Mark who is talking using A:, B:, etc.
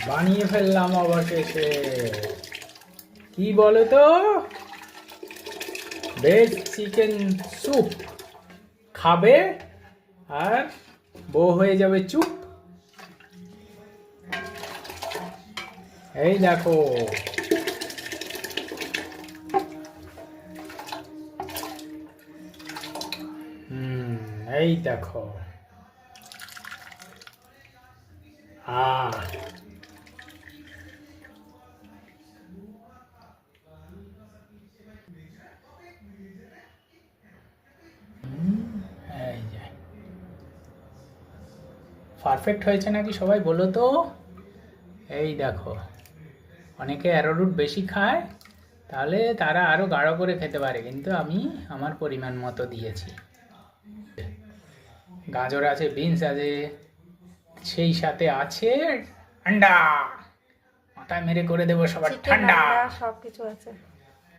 A: বানিয়ে ফেললাম অবশেষে। কি বলো তো, ভেজ চিকেন স্যুপ খাবে আর বউ হয়ে যাবে চুপ। এই দেখো, এই দেখো, এই যে পারফেক্ট হয়েছে নাকি সবাই বলো তো। এই দেখো, অনেকে অ্যারোরুট বেশি খায়, তাহলে তারা আরো গাঢ় করে খেতে পারে, কিন্তু আমি আমার পরিমাণ মতো দিয়েছি। গাজর আছে, বিনস আছে, সেই সাথে আছে ঠান্ডা, মাথায় মেরে করে দেবো সবার ঠান্ডা।
B: সবকিছু আছে।